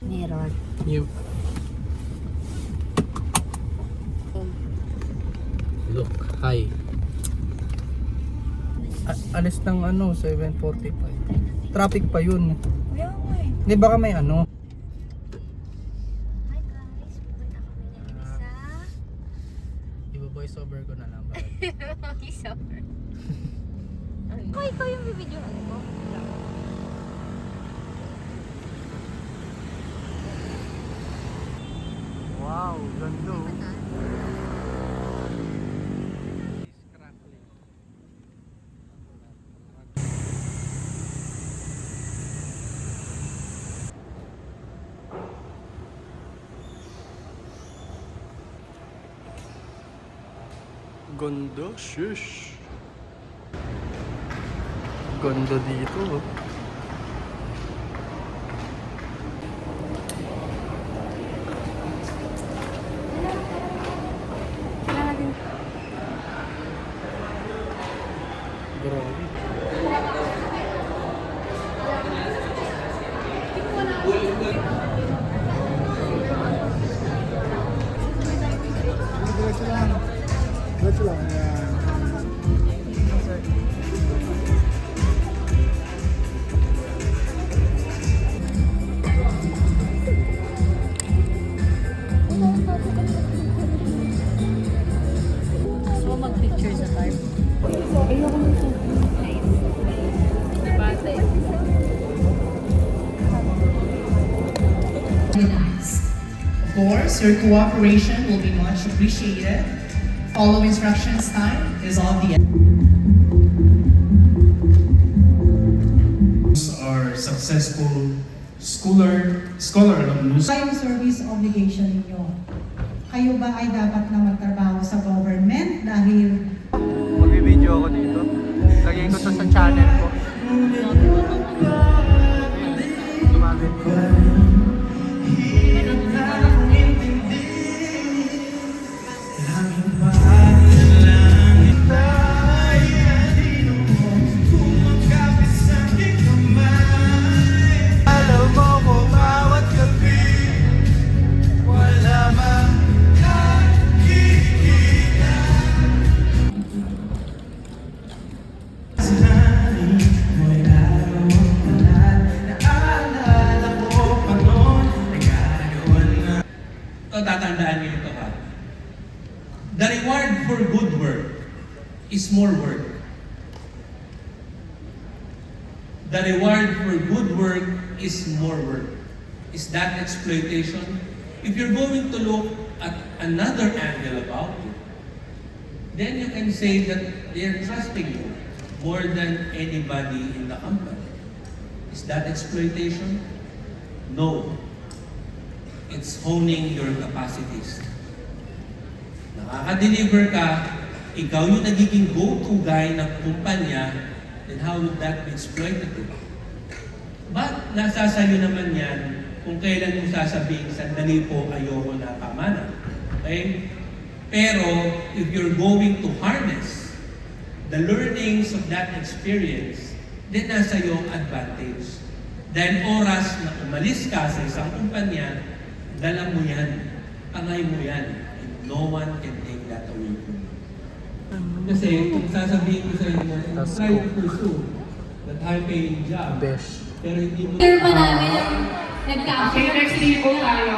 Meron. Yep. Look, hi. Alis ng 7:45. Traffic pa yun. Kaya nga eh. Hindi, baka may ano. Hi guys, pupunta kami ngayon sa... Iba-voice over ko na lang. Mag-isapper. Ikaw yung bibidyohan ko. Wow, ganda. Ganda, shush. Ganda dito. Grabe. Diretso lang. Yan. Gusto mo mag-picture sa car? Ayoko nito. Bate. Of course, your cooperation will be much appreciated. Follow instructions. Time is of the Our successful scholar alumnus. Yung service obligation ninyo. Kayo ba ay dapat na magtrabaho sa government dahil Mag-video ako dito. Lagyan ko to sa channel ko. Sumabit ko. Tatandaan niyo ito ha. The reward for good work is more work. The reward for good work is more work. Is that exploitation? If you're going to look at another angle about it, then you can say that they're trusting you more than anybody in the company. Is that exploitation? No. It's honing your capacities. Nakaka-deliver ka, ikaw yung nagiging go-to guy ng kumpanya, then how would that be exploitative? But nasa sayo naman yan kung kailan mo sasabihin, sandali po, ayoko na, tama na. Okay? Pero if you're going to harness the learnings of that experience, then nasa iyo ang advantage. Then oras na umalis ka sa isang kumpanya, dala mo yan, kamay mo yan, and no one can take that away from you. Kasi kung sasabihin ko sa inyo, try to pursue that high-paying job, Best. pero hindi mo... Picture pa namin yung nagka-after. Okay, next table tayo.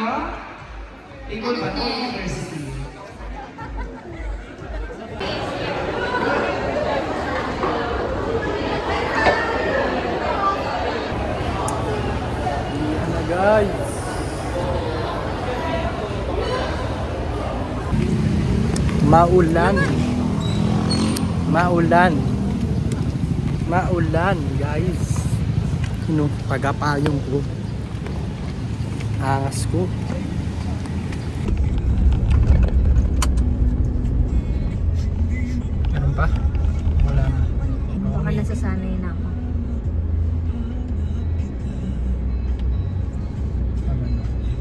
Table pa to, university. Yan na guys. Maulan. Maulan. Maulan guys. Pagapayong ko. Angas ko. Meron pa? Wala na. Baka nasasanay na ako.